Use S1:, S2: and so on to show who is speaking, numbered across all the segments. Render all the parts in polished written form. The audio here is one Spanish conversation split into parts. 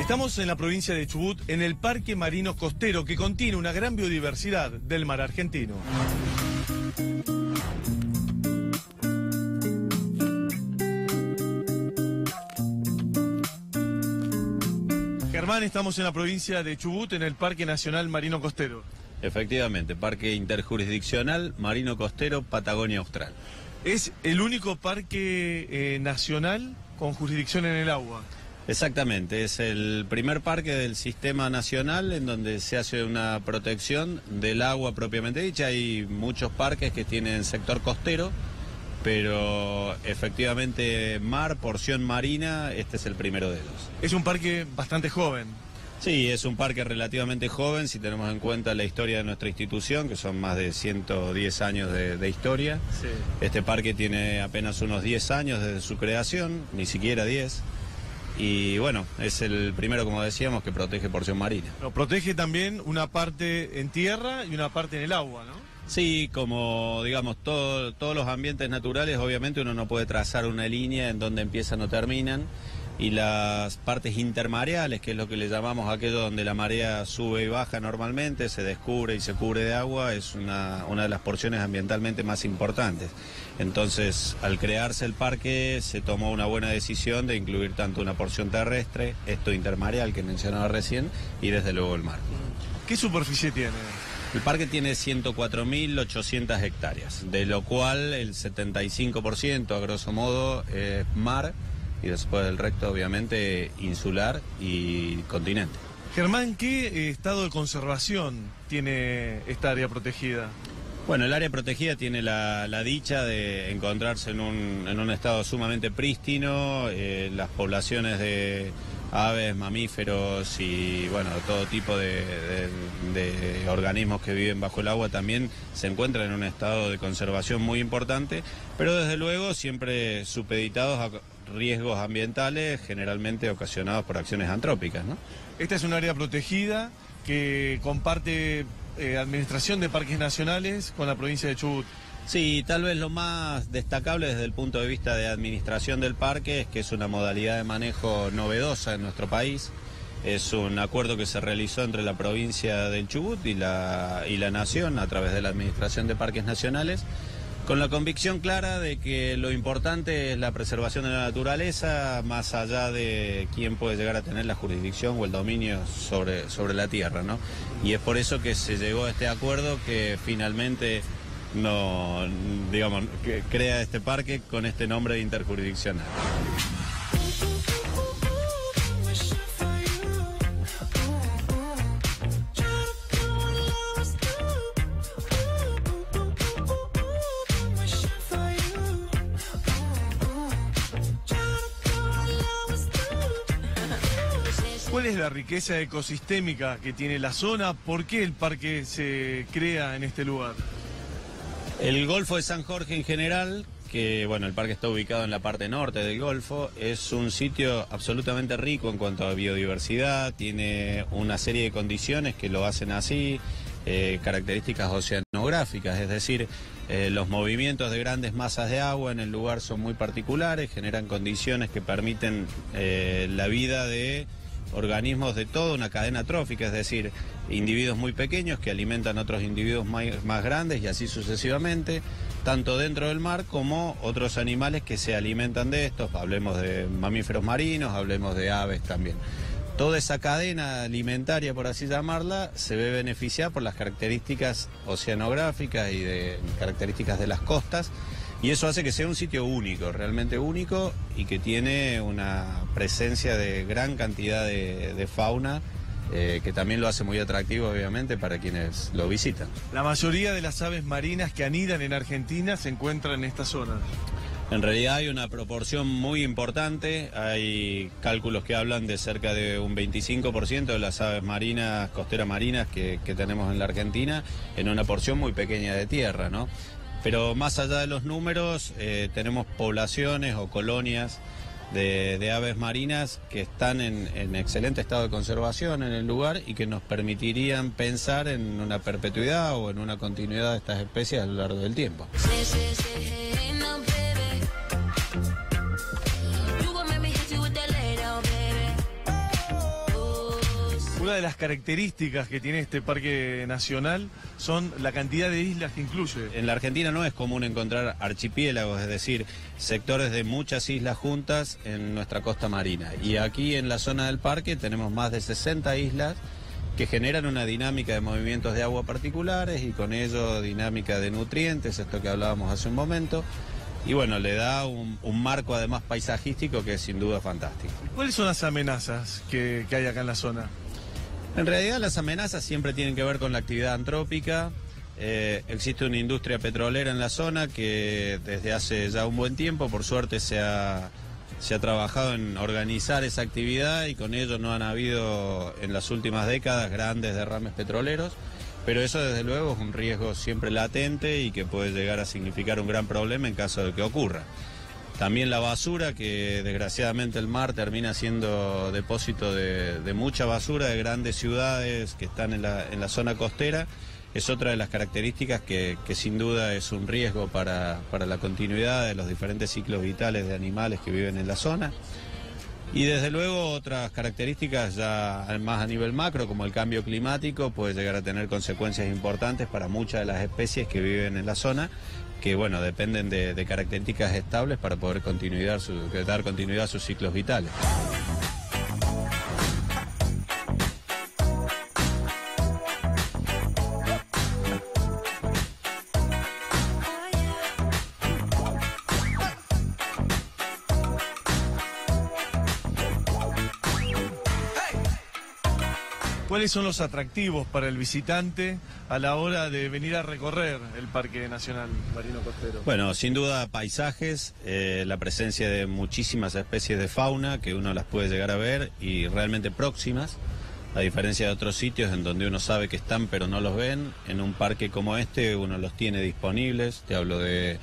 S1: Estamos en la provincia de Chubut, en el Parque Marino Costero, que contiene una gran biodiversidad del mar argentino. Germán, estamos en la provincia de Chubut, en el Parque Nacional Marino Costero.
S2: Efectivamente, Parque Interjurisdiccional Marino Costero Patagonia Austral.
S1: Es el único parque nacional con jurisdicción en el agua.
S2: Exactamente, es el primer parque del sistema nacional en donde se hace una protección del agua propiamente dicha. Hay muchos parques que tienen sector costero, pero efectivamente mar, porción marina, este es el primero de ellos.
S1: Es un parque bastante joven.
S2: Sí, es un parque relativamente joven si tenemos en cuenta la historia de nuestra institución, que son más de 110 años de historia.
S1: Sí.
S2: Este parque tiene apenas unos 10 años desde su creación, ni siquiera 10. Y bueno, es el primero, como decíamos, que protege porción marina.
S1: Pero protege también una parte en tierra y una parte en el agua, ¿no?
S2: Sí, como digamos, todos los ambientes naturales, obviamente uno no puede trazar una línea en donde empiezan o terminan. Y las partes intermareales, que es lo que le llamamos aquello donde la marea sube y baja normalmente, se descubre y se cubre de agua, es una de las porciones ambientalmente más importantes. Entonces, al crearse el parque, se tomó una buena decisión de incluir tanto una porción terrestre, esto intermareal que mencionaba recién, y desde luego el mar.
S1: ¿Qué superficie tiene?
S2: El parque tiene 104.800 hectáreas, de lo cual el 75%, a grosso modo, es mar, y después el resto obviamente insular y continente.
S1: Germán, ¿qué estado de conservación tiene esta área protegida?
S2: Bueno, el área protegida tiene la dicha de encontrarse en un estado sumamente prístino, las poblaciones de aves, mamíferos y bueno, todo tipo de organismos que viven bajo el agua también se encuentran en un estado de conservación muy importante, pero desde luego siempre supeditados a riesgos ambientales generalmente ocasionados por acciones antrópicas, ¿no?
S1: Esta es un área protegida que comparte administración de parques nacionales con la provincia de Chubut.
S2: Sí, tal vez lo más destacable desde el punto de vista de administración del parque es que es una modalidad de manejo novedosa en nuestro país. Es un acuerdo que se realizó entre la provincia del Chubut y la Nación a través de la Administración de Parques Nacionales, con la convicción clara de que lo importante es la preservación de la naturaleza, más allá de quién puede llegar a tener la jurisdicción o el dominio sobre la tierra, ¿no? Y es por eso que se llegó a este acuerdo que finalmente que crea este parque con este nombre de interjurisdiccional.
S1: ¿Cuál es la riqueza ecosistémica que tiene la zona? ¿Por qué el parque se crea en este lugar?
S2: El Golfo de San Jorge en general, que bueno, el parque está ubicado en la parte norte del Golfo, es un sitio absolutamente rico en cuanto a biodiversidad, tiene una serie de condiciones que lo hacen así, características oceanográficas, es decir, los movimientos de grandes masas de agua en el lugar son muy particulares, generan condiciones que permiten la vida de organismos de toda una cadena trófica, es decir, individuos muy pequeños que alimentan a otros individuos más grandes y así sucesivamente, tanto dentro del mar como otros animales que se alimentan de estos, hablemos de mamíferos marinos, hablemos de aves también. Toda esa cadena alimentaria, por así llamarla, se ve beneficiada por las características oceanográficas y de características de las costas, y eso hace que sea un sitio único, realmente único, y que tiene una presencia de gran cantidad de fauna, que también lo hace muy atractivo, obviamente, para quienes lo visitan.
S1: La mayoría de las aves marinas que anidan en Argentina se encuentran en esta zona.
S2: En realidad hay una proporción muy importante, hay cálculos que hablan de cerca de un 25% de las aves marinas, costeras marinas que tenemos en la Argentina, en una porción muy pequeña de tierra, ¿no? Pero más allá de los números, tenemos poblaciones o colonias de aves marinas que están en excelente estado de conservación en el lugar y que nos permitirían pensar en una perpetuidad o en una continuidad de estas especies a lo largo del tiempo.
S1: Una de las características que tiene este parque nacional son la cantidad de islas que incluye.
S2: En la Argentina no es común encontrar archipiélagos, es decir, sectores de muchas islas juntas en nuestra costa marina. Y aquí en la zona del parque tenemos más de 60 islas que generan una dinámica de movimientos de agua particulares y con ello dinámica de nutrientes, esto que hablábamos hace un momento. Y bueno, le da un marco además paisajístico que es sin duda fantástico.
S1: ¿Cuáles son las amenazas que hay acá en la zona?
S2: En realidad las amenazas siempre tienen que ver con la actividad antrópica. Existe una industria petrolera en la zona que desde hace ya un buen tiempo, por suerte, se ha trabajado en organizar esa actividad y con ello no han habido en las últimas décadas grandes derrames petroleros. Pero eso desde luego es un riesgo siempre latente y que puede llegar a significar un gran problema en caso de que ocurra. También la basura, que desgraciadamente el mar termina siendo depósito de mucha basura de grandes ciudades que están en la zona costera, es otra de las características que sin duda es un riesgo para la continuidad de los diferentes ciclos vitales de animales que viven en la zona. Y desde luego otras características ya más a nivel macro, como el cambio climático, puede llegar a tener consecuencias importantes para muchas de las especies que viven en la zona, que bueno, dependen de características estables para poder dar continuidad a sus ciclos vitales.
S1: ¿Cuáles son los atractivos para el visitante a la hora de venir a recorrer el Parque Nacional Marino Costero?
S2: Bueno, sin duda paisajes, la presencia de muchísimas especies de fauna que uno las puede llegar a ver y realmente próximas, a diferencia de otros sitios en donde uno sabe que están pero no los ven. En un parque como este uno los tiene disponibles, te hablo de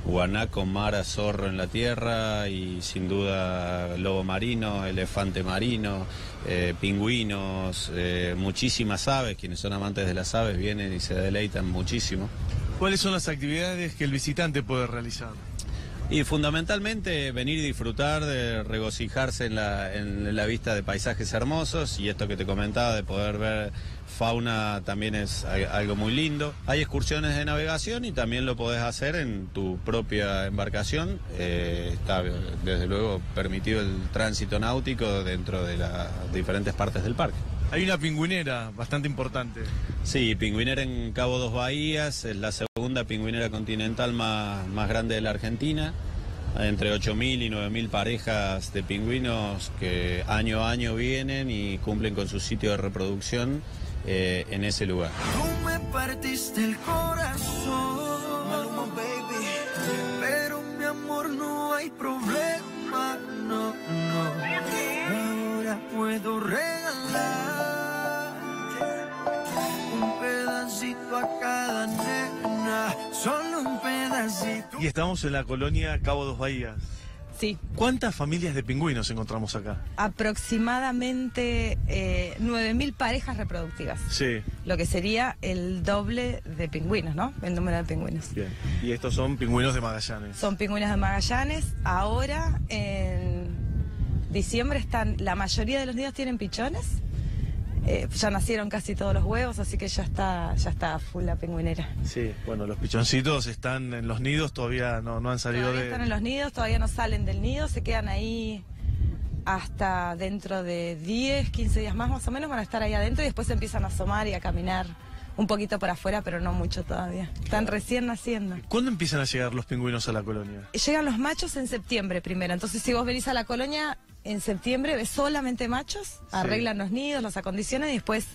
S2: guanaco, mara, zorro en la tierra y sin duda lobo marino, elefante marino, pingüinos, muchísimas aves. Quienes son amantes de las aves vienen y se deleitan muchísimo.
S1: ¿Cuáles son las actividades que el visitante puede realizar?
S2: Y fundamentalmente venir y disfrutar, de regocijarse en la vista de paisajes hermosos, y esto que te comentaba de poder ver fauna también es algo muy lindo. Hay excursiones de navegación y también lo podés hacer en tu propia embarcación. Está desde luego permitido el tránsito náutico dentro de las diferentes partes del parque.
S1: Hay una pingüinera bastante importante.
S2: Sí, pingüinera en Cabo Dos Bahías, es la segunda pingüinera continental más grande de la Argentina. Hay entre 8.000 y 9.000 parejas de pingüinos que año a año vienen y cumplen con su sitio de reproducción en ese lugar.
S3: Tú me partiste el corazón, Maluma, baby, pero mi amor no hay problema, no, no. Ahora puedo regalar un pedacito a cada nena, solo un pedacito.
S1: Y estamos en la colonia Cabo Dos Bahías.
S4: Sí.
S1: ¿Cuántas familias de pingüinos encontramos acá?
S4: Aproximadamente 9.000 parejas reproductivas.
S1: Sí.
S4: Lo que sería el doble de pingüinos, ¿no? El número de pingüinos.
S1: Bien. Y estos son pingüinos de Magallanes.
S4: Son pingüinos de Magallanes. Ahora, en diciembre, la mayoría de los nidos tienen pichones. Ya nacieron casi todos los huevos, así que ya está full la pingüinera.
S1: Sí, bueno, los pichoncitos están en los nidos, todavía no han salido
S4: Todavía están en los nidos, todavía no salen del nido, se quedan ahí hasta dentro de 10, 15 días más o menos, van a estar ahí adentro y después se empiezan a asomar y a caminar un poquito por afuera, pero no mucho todavía. Están recién naciendo.
S1: ¿Cuándo empiezan a llegar los pingüinos a la colonia?
S4: Llegan los machos en septiembre primero, entonces si vos venís a la colonia en septiembre ves solamente machos, arreglan los nidos, los acondicionan y después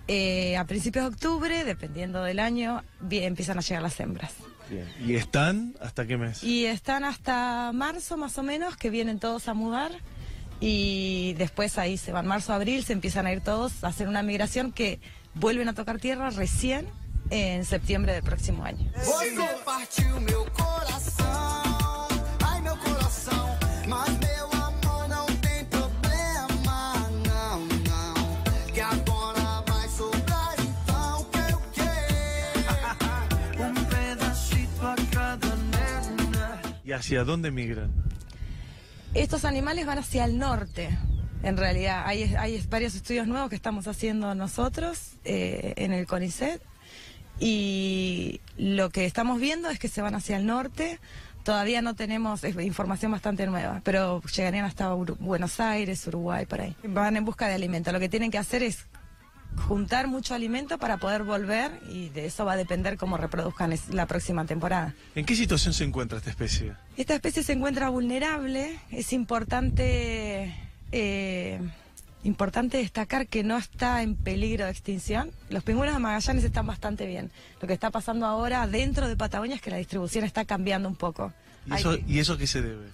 S4: a principios de octubre, dependiendo del año, empiezan a llegar las hembras.
S1: Bien. ¿Y están hasta qué mes?
S4: Y están hasta marzo más o menos, que vienen todos a mudar y después ahí se van, marzo, abril, se empiezan a ir todos a hacer una migración que vuelven a tocar tierra recién en septiembre del próximo año.
S1: ¿Y hacia dónde migran?
S4: Estos animales van hacia el norte. En realidad hay varios estudios nuevos que estamos haciendo nosotros en el CONICET, y lo que estamos viendo es que se van hacia el norte. Todavía no tenemos información bastante nueva, pero llegarían hasta Buenos Aires, Uruguay, por ahí. Van en busca de alimento. Lo que tienen que hacer es juntar mucho alimento para poder volver, y de eso va a depender cómo reproduzcan la próxima temporada.
S1: ¿En qué situación se encuentra esta especie?
S4: Esta especie se encuentra vulnerable. Es importante destacar que no está en peligro de extinción. Los pingüinos de Magallanes están bastante bien. Lo que está pasando ahora dentro de Patagonia es que la distribución está cambiando un poco.
S1: ¿Y eso a qué se debe?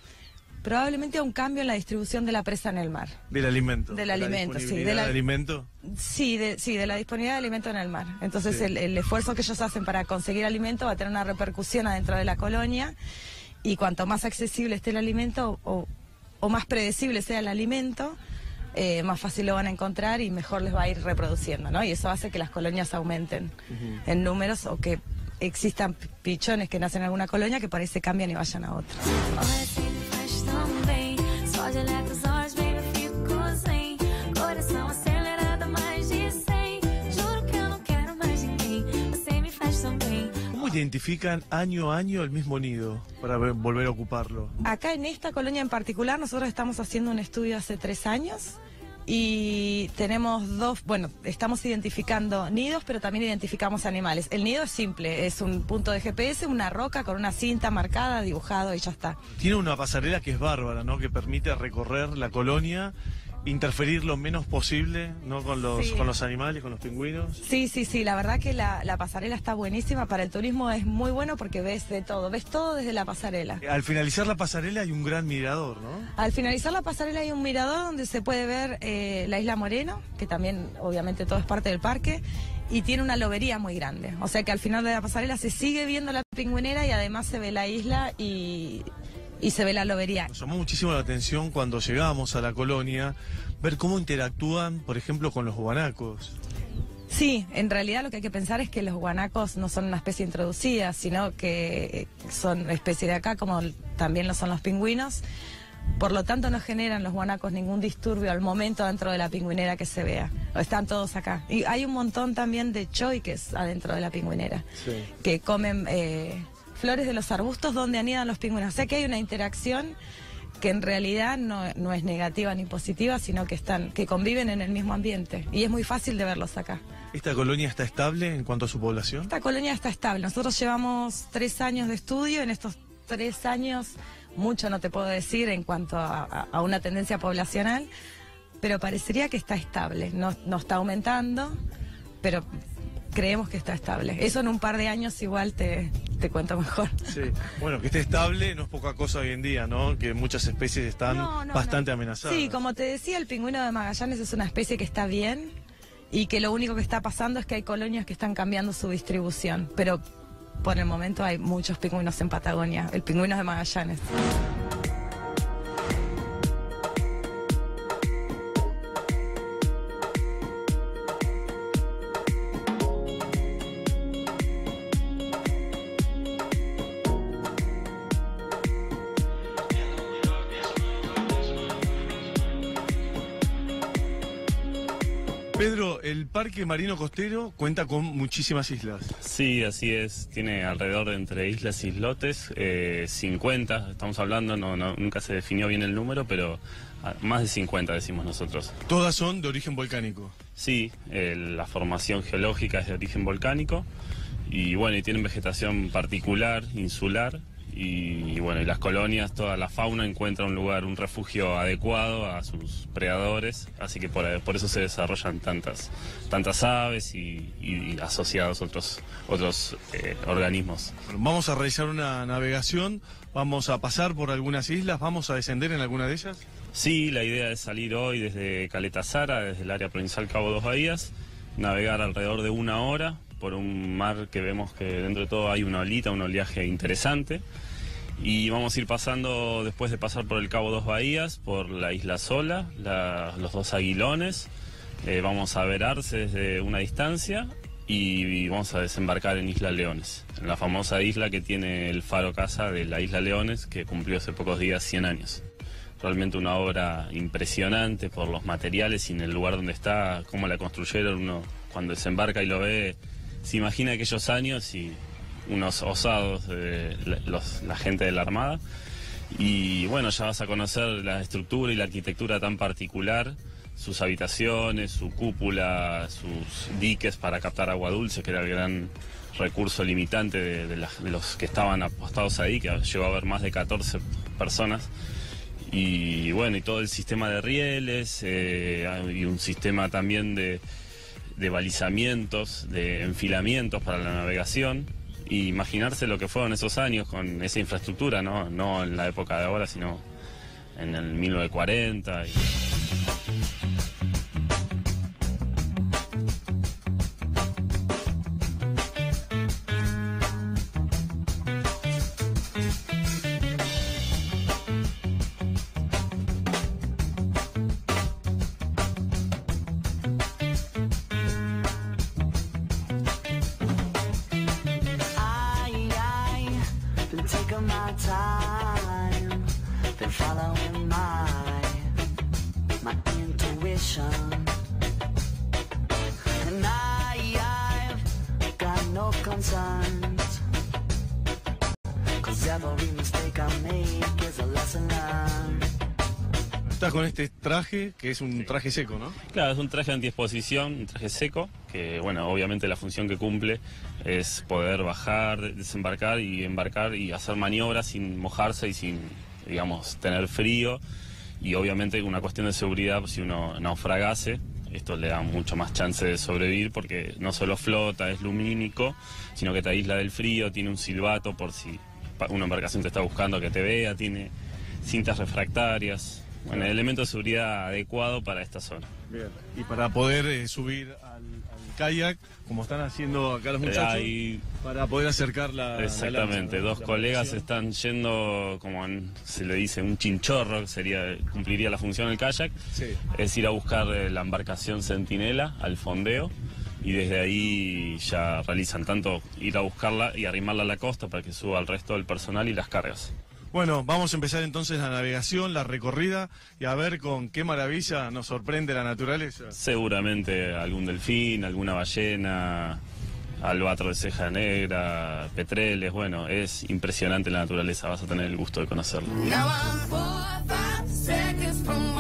S4: Probablemente a un cambio en la distribución de la presa en el mar.
S1: ¿Del alimento?
S4: Del alimento, sí.
S1: ¿Del alimento?
S4: Sí, de la disponibilidad de alimento en el mar. Entonces
S1: Sí.
S4: el esfuerzo que ellos hacen para conseguir alimento va a tener una repercusión adentro de la colonia, y cuanto más accesible esté el alimento o más predecible sea el alimento, más fácil lo van a encontrar y mejor les va a ir reproduciendo, ¿no? Y eso hace que las colonias aumenten en números, o que existan pichones que nacen en alguna colonia que por ahí se cambian y vayan a otra.
S1: ¿Cómo identifican año a año el mismo nido para volver a ocuparlo?
S4: Acá en esta colonia en particular nosotros estamos haciendo un estudio hace 3 años y tenemos estamos identificando nidos, pero también identificamos animales. El nido es simple, es un punto de GPS, una roca con una cinta marcada, dibujado, y ya está.
S1: Tiene una pasarela que es bárbara, ¿no? Que permite recorrer la colonia, interferir lo menos posible, ¿no? Con los animales, con los pingüinos.
S4: Sí, la verdad que la pasarela está buenísima. Para el turismo es muy bueno porque ves de todo, ves todo desde la pasarela.
S1: Al finalizar la pasarela hay un gran mirador, ¿no?
S4: Al finalizar la pasarela hay un mirador donde se puede ver la isla Moreno, que también obviamente todo es parte del parque, y tiene una lobería muy grande. O sea que al final de la pasarela se sigue viendo la pingüinera y además se ve la isla y se ve la lobería.
S1: Nos llamó muchísimo la atención cuando llegamos a la colonia ver cómo interactúan, por ejemplo, con los guanacos.
S4: Sí, en realidad lo que hay que pensar es que los guanacos no son una especie introducida, sino que son especie de acá, como también lo son los pingüinos. Por lo tanto, no generan los guanacos ningún disturbio al momento dentro de la pingüinera que se vea. Están todos acá. Y hay un montón también de choiques adentro de la pingüinera, que comen flores de los arbustos donde anidan los pingüinos. O sea que hay una interacción que en realidad no es negativa ni positiva, sino que conviven en el mismo ambiente. Y es muy fácil de verlos acá.
S1: ¿Esta colonia está estable en cuanto a su población?
S4: Esta colonia está estable. Nosotros llevamos 3 años de estudio. En estos 3 años, mucho no te puedo decir en cuanto a una tendencia poblacional, pero parecería que está estable. No está aumentando, pero creemos que está estable. Eso en un par de años igual te cuento mejor.
S1: Sí, bueno, que esté estable no es poca cosa hoy en día, ¿no? Que muchas especies están bastante amenazadas.
S4: Sí, como te decía, el pingüino de Magallanes es una especie que está bien y que lo único que está pasando es que hay colonias que están cambiando su distribución, pero por el momento hay muchos pingüinos en Patagonia, el pingüino de Magallanes.
S1: Pedro, el Parque Marino Costero cuenta con muchísimas islas.
S2: Sí, así es. Tiene alrededor de entre islas y islotes, 50, estamos hablando, nunca se definió bien el número, pero más de 50 decimos nosotros.
S1: ¿Todas son de origen volcánico?
S2: Sí, la formación geológica es de origen volcánico y bueno, y tienen vegetación particular, insular. Y bueno, y las colonias, toda la fauna encuentra un lugar, un refugio adecuado a sus predadores, así que por eso se desarrollan tantas aves y asociados otros organismos.
S1: Bueno, vamos a realizar una navegación, vamos a pasar por algunas islas, vamos a descender en alguna de ellas.
S2: Sí, la idea es salir hoy desde Caleta Sara, desde el área provincial Cabo Dos Bahías, navegar alrededor de 1 hora por un mar que vemos que dentro de todo hay una olita, un oleaje interesante. Y vamos a ir pasando, después de pasar por el Cabo Dos Bahías, por la Isla Sola, los 2 Aguilones. Vamos a ver Arce desde una distancia y vamos a desembarcar en Isla Leones, en la famosa isla que tiene el faro casa de la Isla Leones, que cumplió hace pocos días 100 años. realmente una obra impresionante por los materiales y en el lugar donde está, cómo la construyeron. Uno cuando desembarca y lo ve, se imagina aquellos años y unos osados de la gente de la Armada. Y bueno, ya vas a conocer la estructura y la arquitectura tan particular, sus habitaciones, su cúpula, sus diques para captar agua dulce, que era el gran recurso limitante de los que estaban apostados ahí, que llegó a haber más de 14 personas. Y bueno, y todo el sistema de rieles y un sistema también de balizamientos, de enfilamientos para la navegación. Y imaginarse lo que fueron esos años con esa infraestructura, no en la época de ahora, sino en el 1940.
S3: Taking my time, been following my intuition, and I've got no concerns, 'cause every mistake I make is a lesson learned.
S1: Estás con este traje, que es un traje seco, ¿no?
S2: Claro, es un traje antiexposición, un traje seco, que bueno, obviamente la función que cumple es poder bajar, desembarcar y embarcar y hacer maniobras sin mojarse y sin, digamos, tener frío. Y obviamente una cuestión de seguridad, si uno naufragase, esto le da mucho más chance de sobrevivir porque no solo flota, es lumínico, sino que te aísla del frío, tiene un silbato por si una embarcación te está buscando que te vea, tiene cintas refractarias. Bueno, el elemento de seguridad adecuado para esta zona.
S1: Bien. Y para poder subir al kayak, como están haciendo acá los muchachos, para poder acercar la
S2: exactamente,
S1: la lancha,
S2: dos colegas están yendo, como se le dice, un chinchorro, cumpliría la función del kayak,
S1: sí.
S2: Es ir a buscar la embarcación Centinela al fondeo, y desde ahí ya realizan tanto ir a buscarla y arrimarla a la costa para que suba al resto del personal y las cargas.
S1: Bueno, vamos a empezar entonces la navegación, la recorrida y a ver con qué maravilla nos sorprende la naturaleza.
S2: Seguramente algún delfín, alguna ballena, albatro de ceja negra, petreles, bueno, es impresionante la naturaleza, vas a tener el gusto de conocerlo.
S3: Now I'm 4 or 5 seconds from